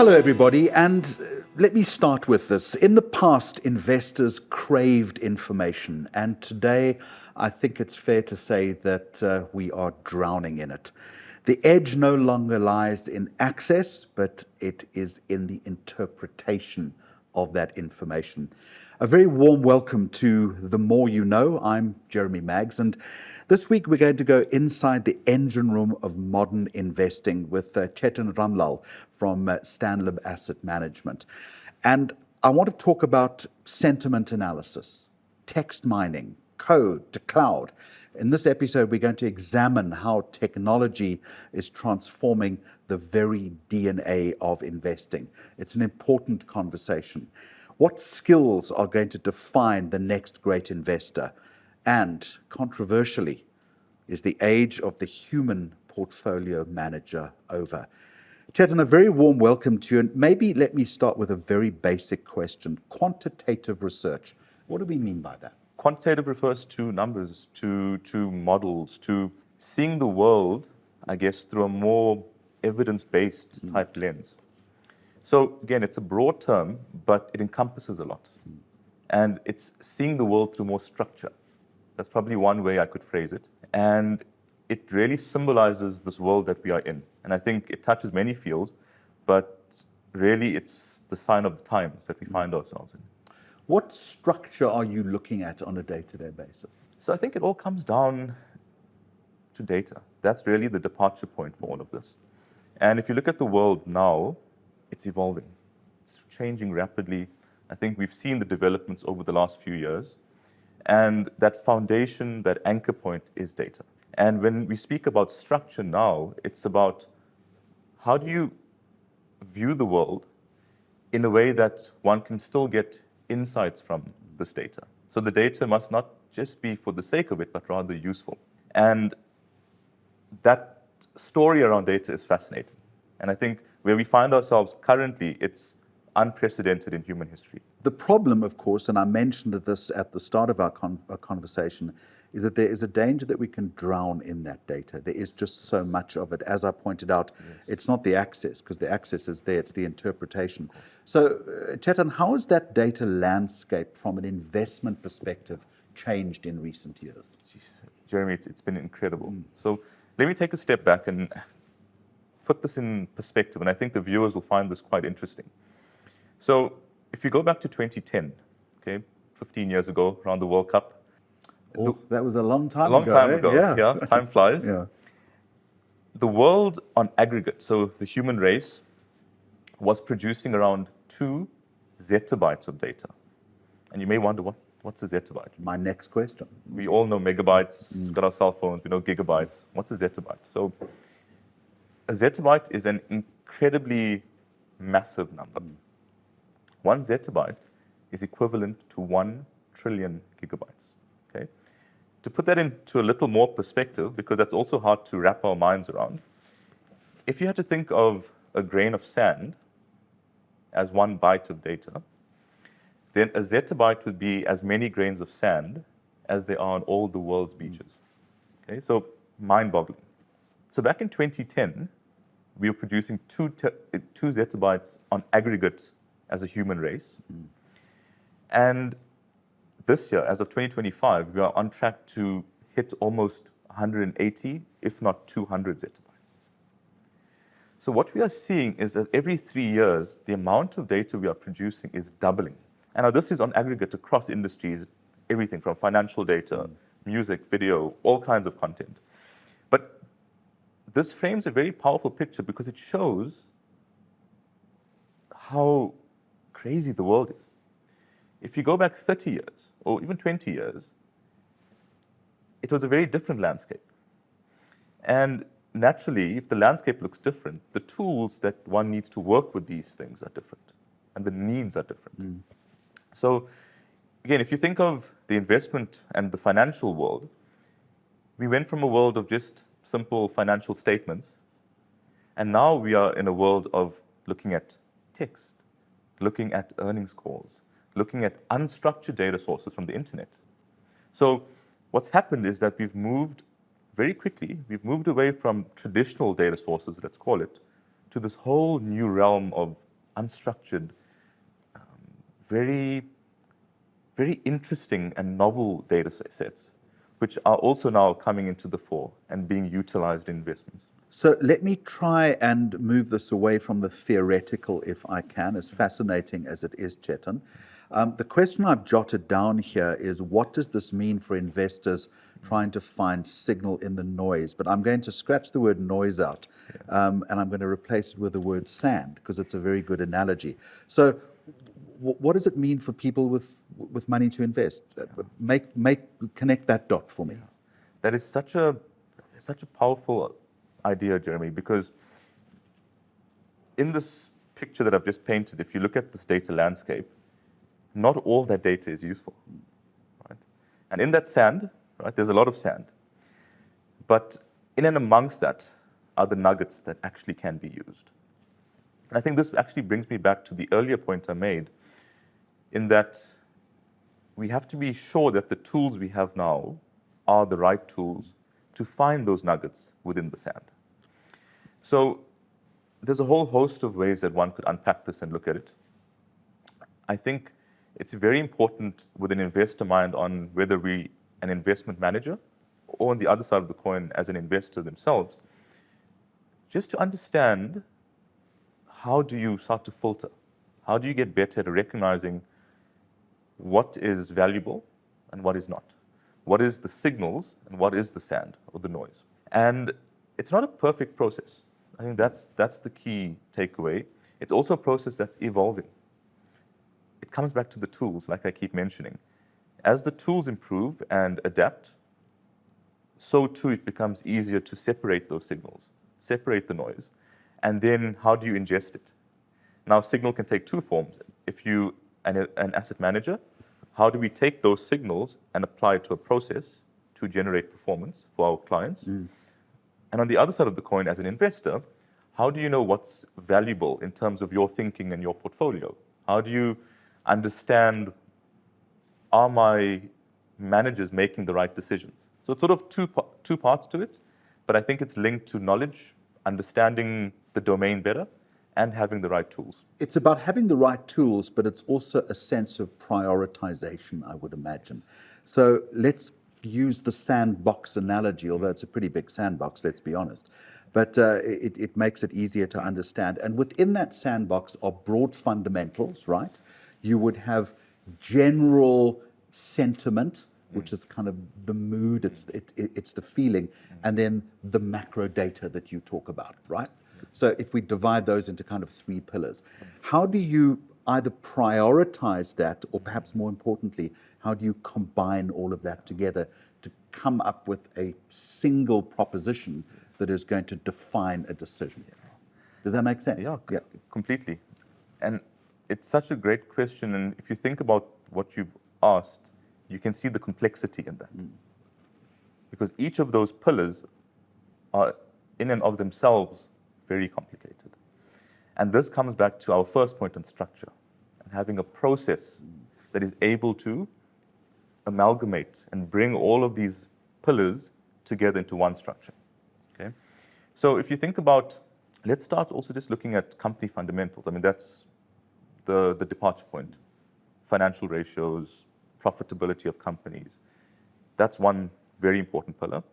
Hello, everybody, and let me start with this. In the past, investors craved information, and today I think it's fair to say that we are drowning in it. The edge no longer lies in access, but it is in the interpretation of that information. A very warm welcome to The More You Know. I'm Jeremy Maggs, and this week we're going to go inside the engine room of modern investing with Chetan Ramlall from STANLIB Asset Management. And I want to talk about sentiment analysis, text mining, code to cloud. In this episode, we're going to examine how technology is transforming the very DNA of investing. It's an important conversation. What skills are going to define the next great investor? And controversially, is the age of the human portfolio manager over? Chetan, a very warm welcome to you. And maybe let me start with a very basic question. Quantitative research. What do we mean by that? Quantitative refers to numbers, to models, to seeing the world, I guess, through a more evidence-based type lens. So again, it's a broad term, but it encompasses a lot. And it's seeing the world through more structure. That's probably one way I could phrase it. And it really symbolizes this world that we are in. And I think it touches many fields, but really it's the sign of the times that we find ourselves in. What structure are you looking at on a day-to-day basis? So I think it all comes down to data. That's really the departure point for all of this. And if you look at the world now, it's evolving. It's changing rapidly. I think we've seen the developments over the last few years. And that foundation, that anchor point is data. And when we speak about structure now, it's about how do you view the world in a way that one can still get insights from this data. So the data must not just be for the sake of it, but rather useful. And that story around data is fascinating. And I think where we find ourselves currently, it's unprecedented in human history. The problem, of course, and I mentioned this at the start of our conversation, is that there is a danger that we can drown in that data. There is just so much of it. As I pointed out, yes. It's not the access, because the access is there, it's the interpretation. So, Chetan, how has that data landscape from an investment perspective changed in recent years? Jeez, Jeremy, it's been incredible. So let me take a step back and put this in perspective, and I think the viewers will find this quite interesting. So if you go back to 2010, okay, 15 years ago, around the World Cup. Oh, that was a long time ago. A long time ago, yeah, time flies. Yeah. The world on aggregate, so the human race, was producing around 2 zettabytes of data. And you may wonder, what's a zettabyte? My next question. We all know megabytes, got our cell phones, we know gigabytes. What's a zettabyte? So a zettabyte is an incredibly massive number. 1 zettabyte is equivalent to 1 trillion gigabytes. Okay? To put that into a little more perspective, because that's also hard to wrap our minds around, if you had to think of a grain of sand as 1 byte of data, then a zettabyte would be as many grains of sand as there are on all the world's beaches. Okay? So mind-boggling. So back in 2010, we were producing 2 zettabytes on aggregate as a human race. And this year, as of 2025, we are on track to hit almost 180, if not 200 zettabytes. So what we are seeing is that every 3 years, the amount of data we are producing is doubling. And now this is on aggregate across industries, everything from financial data, music, video, all kinds of content. But this frames a very powerful picture because it shows how crazy the world is. If you go back 30 years, or even 20 years, it was a very different landscape. And naturally, if the landscape looks different, the tools that one needs to work with these things are different, and the needs are different. So again, if you think of the investment and the financial world, we went from a world of just simple financial statements, and now we are in a world of looking at text, looking at earnings calls, looking at unstructured data sources from the internet. So what's happened is that we've moved very quickly, away from traditional data sources, let's call it, to this whole new realm of unstructured, very, very interesting and novel data sets, which are also now coming into the fore and being utilized in investments. So let me try and move this away from the theoretical, if I can, as fascinating as it is, Chetan. The question I've jotted down here is, what does this mean for investors trying to find signal in the noise? But I'm going to scratch the word noise out, and I'm going to replace it with the word sand, because it's a very good analogy. So what does it mean for people with money to invest? Connect that dot for me. That is such a powerful idea, Jeremy, because in this picture that I've just painted, if you look at this data landscape, not all that data is useful, right? And in that sand, right, there's a lot of sand. But in and amongst that are the nuggets that actually can be used. And I think this actually brings me back to the earlier point I made, in that we have to be sure that the tools we have now are the right tools to find those nuggets within the sand. So there's a whole host of ways that one could unpack this and look at it. I think it's very important with an investor mind on whether we an investment manager or on the other side of the coin as an investor themselves, just to understand how do you start to filter? How do you get better at recognizing what is valuable and what is not? What is the signals and what is the sand or the noise? And it's not a perfect process. I think that's the key takeaway. It's also a process that's evolving. It comes back to the tools, like I keep mentioning. As the tools improve and adapt, so too it becomes easier to separate those signals, separate the noise, and then how do you ingest it? Now, signal can take two forms. If you an asset manager, how do we take those signals and apply it to a process to generate performance for our clients? And on the other side of the coin, as an investor, how do you know what's valuable in terms of your thinking and your portfolio? How do you understand, are my managers making the right decisions? So it's sort of two parts to it, but I think it's linked to knowledge, understanding the domain better, and having the right tools. It's about having the right tools, but it's also a sense of prioritization, I would imagine. So let's use the sandbox analogy, although it's a pretty big sandbox, let's be honest. But it makes it easier to understand. And within that sandbox are broad fundamentals, right? You would have general sentiment, which is kind of the mood, it's the feeling, and then the macro data that you talk about, right? So if we divide those into kind of three pillars, how do you either prioritize that, or perhaps more importantly, how do you combine all of that together to come up with a single proposition that is going to define a decision? Does that make sense? Yeah, completely. And it's such a great question. And if you think about what you've asked, you can see the complexity in that. Because each of those pillars are, in and of themselves, very complicated. And this comes back to our first point on structure, and having a process that is able to amalgamate and bring all of these pillars together into one structure. Okay? So if you think about, let's start also just looking at company fundamentals. I mean, that's the departure point. Financial ratios, profitability of companies. That's one very important pillar.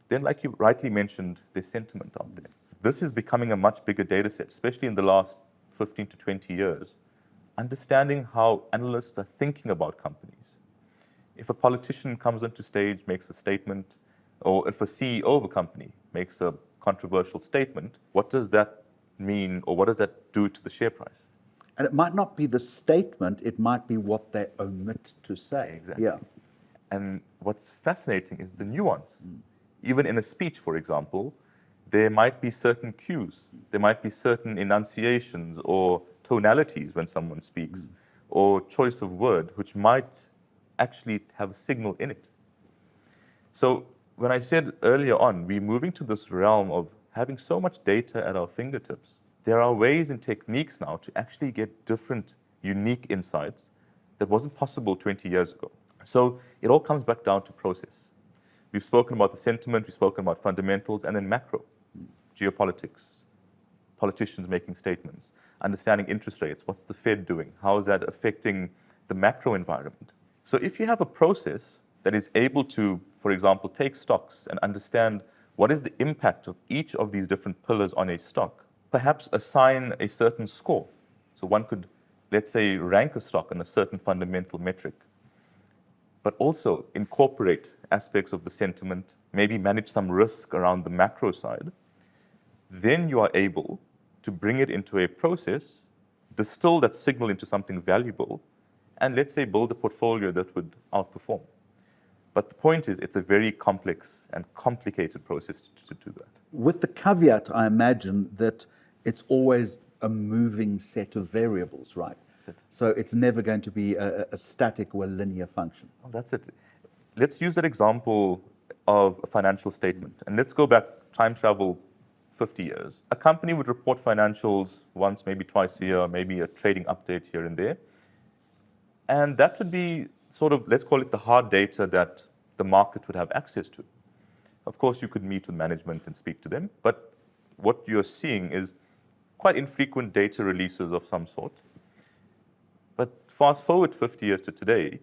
Then, like you rightly mentioned, there's sentiment out there. This is becoming a much bigger data set, especially in the last 15 to 20 years. Understanding how analysts are thinking about companies. If a politician comes onto stage, makes a statement, or if a CEO of a company makes a controversial statement, what does that mean, or what does that do to the share price? And it might not be the statement, it might be what they omit to say. Exactly. Yeah. And what's fascinating is the nuance. Even in a speech, for example, there might be certain cues, there might be certain enunciations or tonalities when someone speaks, or choice of word, which might actually have a signal in it. So when I said earlier on, we're moving to this realm of having so much data at our fingertips. There are ways and techniques now to actually get different, unique insights that wasn't possible 20 years ago. So it all comes back down to process. We've spoken about the sentiment, we've spoken about fundamentals, and then macro, geopolitics, politicians making statements. understanding interest rates. What's the Fed doing? How is that affecting the macro environment? So if you have a process that is able to, for example, take stocks and understand what is the impact of each of these different pillars on a stock, perhaps assign a certain score. So one could, let's say, rank a stock on a certain fundamental metric, but also incorporate aspects of the sentiment, maybe manage some risk around the macro side, then you are able to bring it into a process, distill that signal into something valuable, and let's say build a portfolio that would outperform. But the point is, it's a very complex and complicated process to do that. With the caveat, I imagine, that it's always a moving set of variables, right? So it's never going to be a static or a linear function. Oh, that's it. Let's use that example of a financial statement. And let's go back, time travel 50 years. A company would report financials once, maybe twice a year, maybe a trading update here and there. And that would be sort of, let's call it the hard data that the market would have access to. Of course, you could meet with management and speak to them, but what you're seeing is quite infrequent data releases of some sort. But fast forward 50 years to today,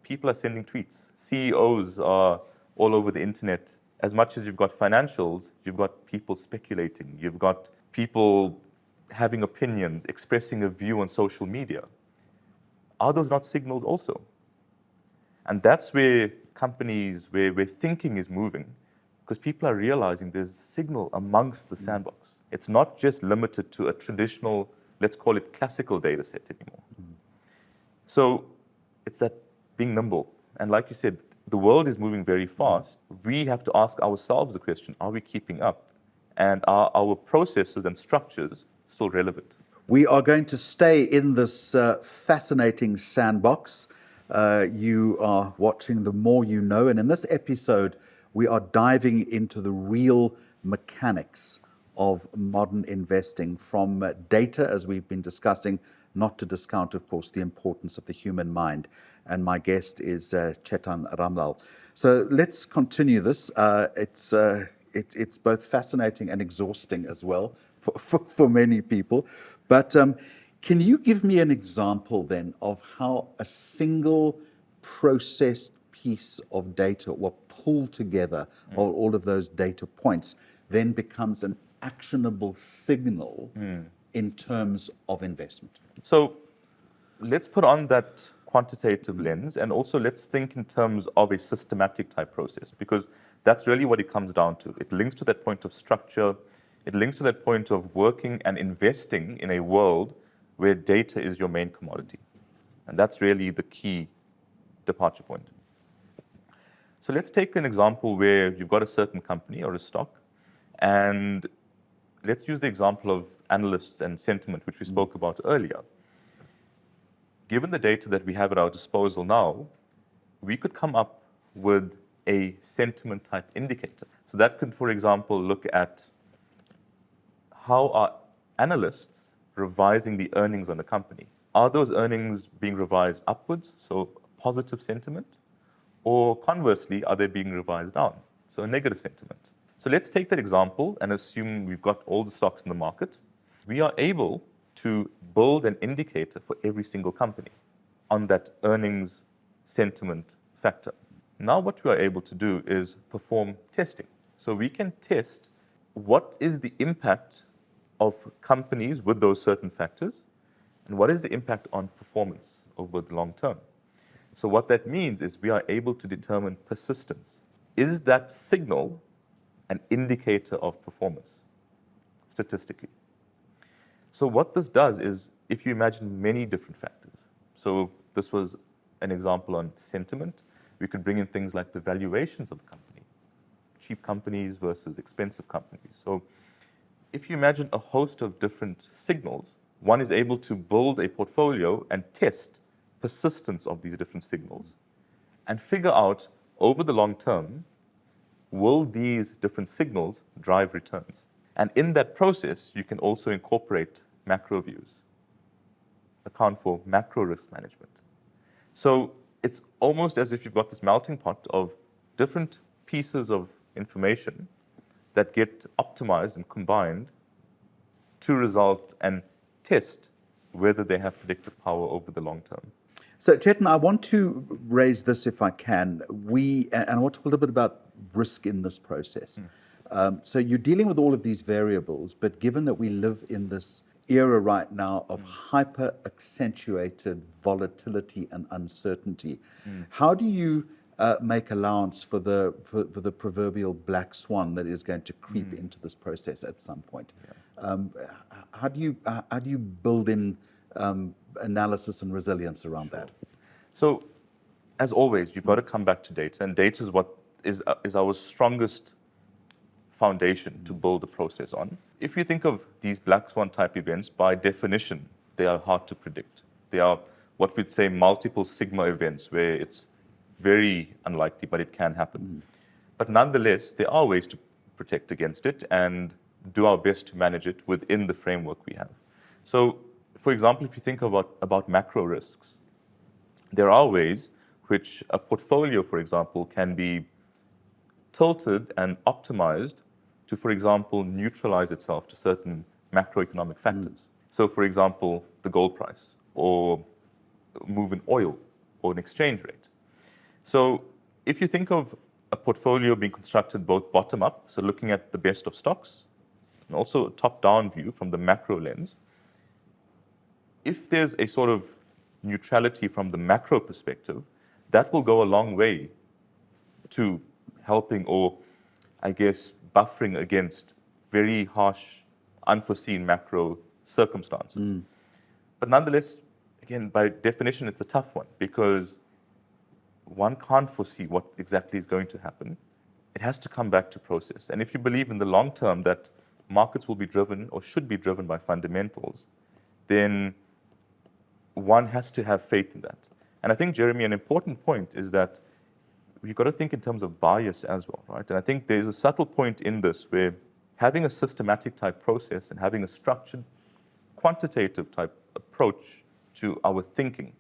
people are sending tweets. CEOs are all over the internet. As much as you've got financials, you've got people speculating. You've got people having opinions, expressing a view on social media. Are those not signals also? And that's where companies, where thinking is moving, because people are realizing there's signal amongst the sandbox. It's not just limited to a traditional, let's call it classical data set anymore. So it's that being nimble. And like you said, the world is moving very fast. We have to ask ourselves the question, are we keeping up? And are our processes and structures still relevant? We are going to stay in this fascinating sandbox. You are watching The More You Know, and in this episode, we are diving into the real mechanics of modern investing, from data, as we've been discussing, not to discount, of course, the importance of the human mind. And my guest is Chetan Ramlall. So let's continue this. It's both fascinating and exhausting as well for many people. But can you give me an example then of how a single processed piece of data, or pulled together all of those data points, then becomes an actionable signal in terms of investment? So let's put on that quantitative lens, and also let's think in terms of a systematic type process, because that's really what it comes down to. It links to that point of structure. It links to that point of working and investing in a world where data is your main commodity. And that's really the key departure point. So let's take an example where you've got a certain company or a stock, and let's use the example of analysts and sentiment, which we spoke about earlier. Given the data that we have at our disposal now, we could come up with a sentiment type indicator. So that could, for example, look at how are analysts revising the earnings on the company. Are those earnings being revised upwards, so positive sentiment? Or conversely, are they being revised down, so a negative sentiment? So let's take that example and assume we've got all the stocks in the market. We are able to build an indicator for every single company on that earnings sentiment factor. Now what we are able to do is perform testing. So we can test what is the impact of companies with those certain factors, and what is the impact on performance over the long term. So what that means is we are able to determine persistence. Is that signal an indicator of performance statistically? So what this does is, if you imagine many different factors, so this was an example on sentiment, we could bring in things like the valuations of the company, cheap companies versus expensive companies. So if you imagine a host of different signals, one is able to build a portfolio and test persistence of these different signals and figure out over the long term, will these different signals drive returns? And in that process, you can also incorporate macro views, account for macro risk management. So it's almost as if you've got this melting pot of different pieces of information that get optimized and combined to result and test whether they have predictive power over the long term. So, Chetan, I want to raise this if I can. And I want to talk a little bit about risk in this process. So, you're dealing with all of these variables, but given that we live in this era right now of hyper accentuated volatility and uncertainty, how do you make allowance for the proverbial black swan that is going to creep into this process at some point? How do you build in analysis and resilience around that? So, as always, you've got to come back to data, and data is what is our strongest foundation to build a process on. If you think of these black swan type events, by definition, they are hard to predict. They are what we'd say multiple sigma events, where it's very unlikely, but it can happen. But nonetheless, there are ways to protect against it and do our best to manage it within the framework we have. So, for example, if you think about macro risks, there are ways which a portfolio, for example, can be tilted and optimized to, for example, neutralize itself to certain macroeconomic factors. So, for example, the gold price, or move in oil, or an exchange rate. So, if you think of a portfolio being constructed both bottom up, so looking at the best of stocks, and also a top down view from the macro lens, if there's a sort of neutrality from the macro perspective, that will go a long way to helping, or I guess buffering against very harsh, unforeseen macro circumstances. But nonetheless, again, by definition, it's a tough one, because one can't foresee what exactly is going to happen. It has to come back to process. And if you believe in the long term that markets will be driven or should be driven by fundamentals, then one has to have faith in that. And I think, Jeremy, an important point is that you've got to think in terms of bias as well, right? And I think there's a subtle point in this where having a systematic type process and having a structured, quantitative type approach to our thinking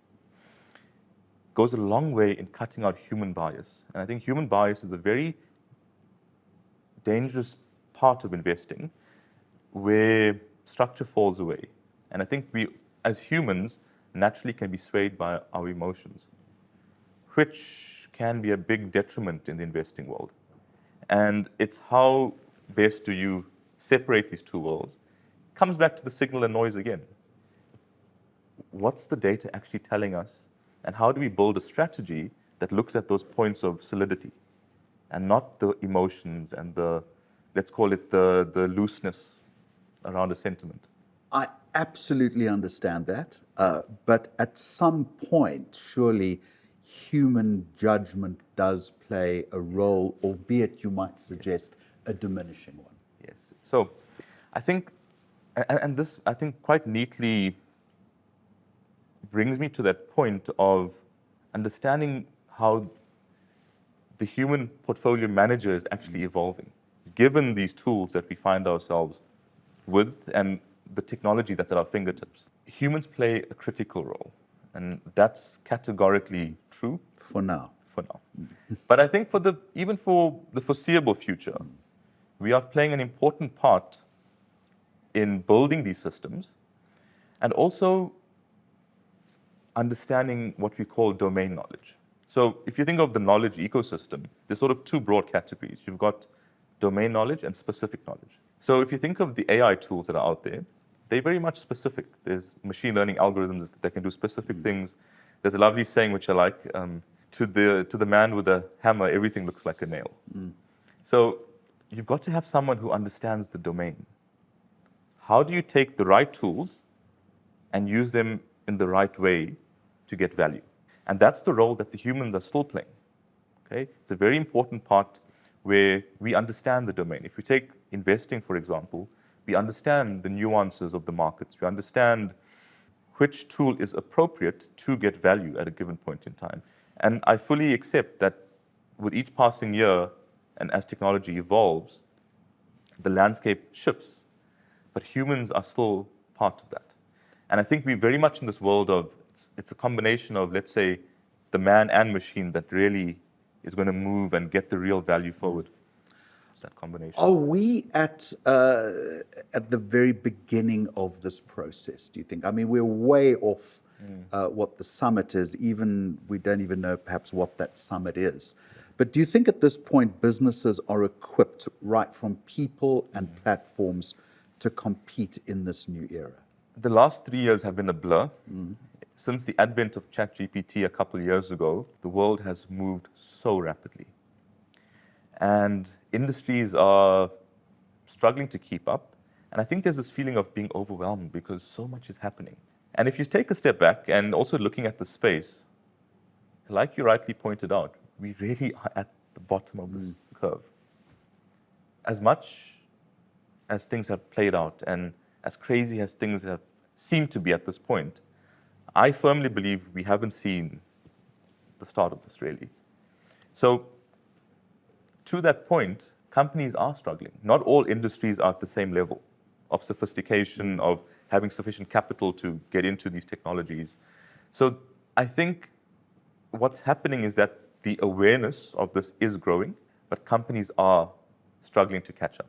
goes a long way in cutting out human bias. And I think human bias is a very dangerous part of investing where structure falls away. And I think we, as humans, naturally can be swayed by our emotions, which can be a big detriment in the investing world. And it's how best do you separate these two worlds? Comes back to the signal and noise again. What's the data actually telling us? And how do we build a strategy that looks at those points of solidity and not the emotions and the, let's call it the looseness around a sentiment? I absolutely understand that. But at some point, surely human judgment does play a role, albeit you might suggest a diminishing one. Yes. So I think, and this I think quite neatly brings me to that point of understanding how the human portfolio manager is actually evolving, given these tools that we find ourselves with and the technology that's at our fingertips. Humans play a critical role, and that's categorically true. For now. For now. But I think even for the foreseeable future, we are playing an important part in building these systems and also understanding what we call domain knowledge. So if you think of the knowledge ecosystem, there's sort of two broad categories. You've got domain knowledge and specific knowledge. So if you think of the AI tools that are out there, they're very much specific. There's machine learning algorithms that can do specific things. There's a lovely saying which I like, to the man with a hammer, everything looks like a nail. So you've got to have someone who understands the domain. How do you take the right tools and use them in the right way to get value? And that's the role that the humans are still playing. Okay? It's a very important part where we understand the domain. If we take investing, for example, we understand the nuances of the markets. We understand which tool is appropriate to get value at a given point in time. And I fully accept that with each passing year and as technology evolves, the landscape shifts, but humans are still part of that. And I think we're very much in this world of, it's a combination of, let's say, the man and machine that really is going to move and get the real value forward. that combination? Are we at the very beginning of this process, do you think? I mean, we're way off what the summit is. Even we don't even know perhaps what that summit is. But do you think at this point businesses are equipped, right from people and platforms, to compete in this new era? The last 3 years have been a blur. Since the advent of ChatGPT a couple of years ago, the world has moved so rapidly. And industries are struggling to keep up. And I think there's this feeling of being overwhelmed because so much is happening. And if you take a step back and also looking at the space, like you rightly pointed out, we really are at the bottom of this curve. As much as things have played out and as crazy as things have seemed to be at this point, I firmly believe we haven't seen the start of this really. So to that point, companies are struggling. Not all industries are at the same level of sophistication, of having sufficient capital to get into these technologies. So I think what's happening is that the awareness of this is growing, but companies are struggling to catch up.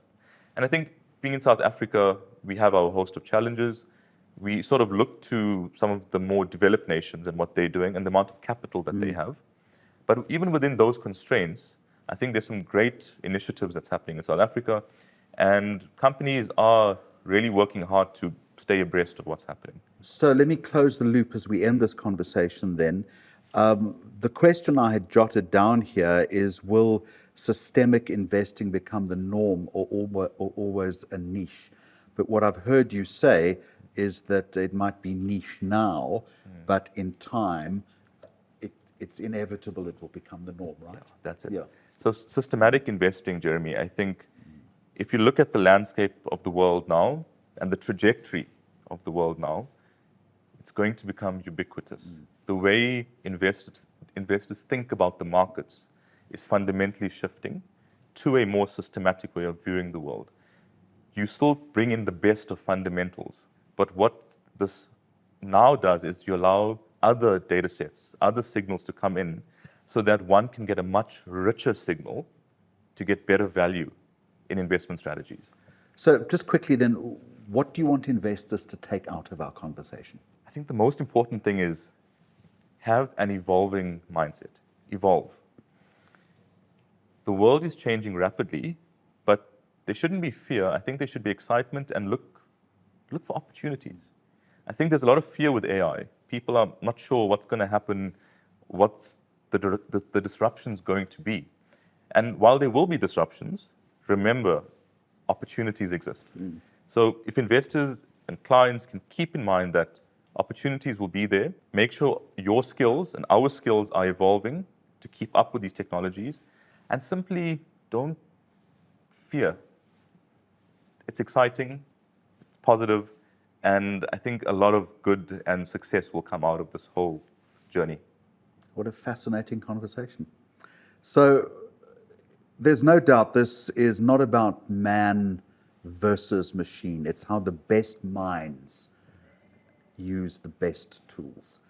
And I think being in South Africa, we have our host of challenges. We sort of look to some of the more developed nations and what they're doing and the amount of capital that they have. But even within those constraints, I think there's some great initiatives that's happening in South Africa, and companies are really working hard to stay abreast of what's happening. So let me close the loop as we end this conversation then. The question I had jotted down here is, will systemic investing become the norm or always a niche? But what I've heard you say is that it might be niche now, but in time, it's inevitable it will become the norm, right? Yeah, that's it. Yeah. So systematic investing, Jeremy, I think if you look at the landscape of the world now and the trajectory of the world now, it's going to become ubiquitous. The way investors think about the markets is fundamentally shifting to a more systematic way of viewing the world. You still bring in the best of fundamentals, but what this now does is you allow other data sets, other signals to come in so that one can get a much richer signal to get better value in investment strategies. So just quickly then, what do you want investors to take out of our conversation? I think the most important thing is have an evolving mindset. Evolve. The world is changing rapidly, but there shouldn't be fear. I think there should be excitement and look for opportunities. I think there's a lot of fear with AI. People are not sure what's going to happen, what's the disruptions going to be. And while there will be disruptions, remember, opportunities exist. So if investors and clients can keep in mind that opportunities will be there, make sure your skills and our skills are evolving to keep up with these technologies, and simply don't fear. It's exciting, it's positive, and I think a lot of good and success will come out of this whole journey. What a fascinating conversation. So there's no doubt this is not about man versus machine. It's how the best minds use the best tools.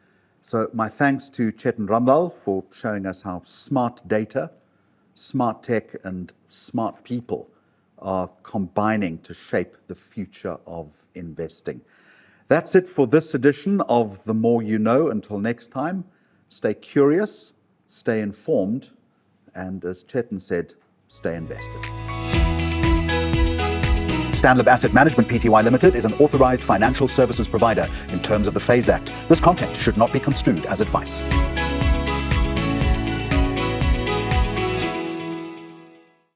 So my thanks to Chetan Ramlall for showing us how smart data, smart tech, and smart people are combining to shape the future of investing. That's it for this edition of The More You Know. Until next time, stay curious, stay informed, and as Chetan said, stay invested. STANLIB Asset Management Pty Limited is an authorized financial services provider in terms of the FASE Act. This content should not be construed as advice.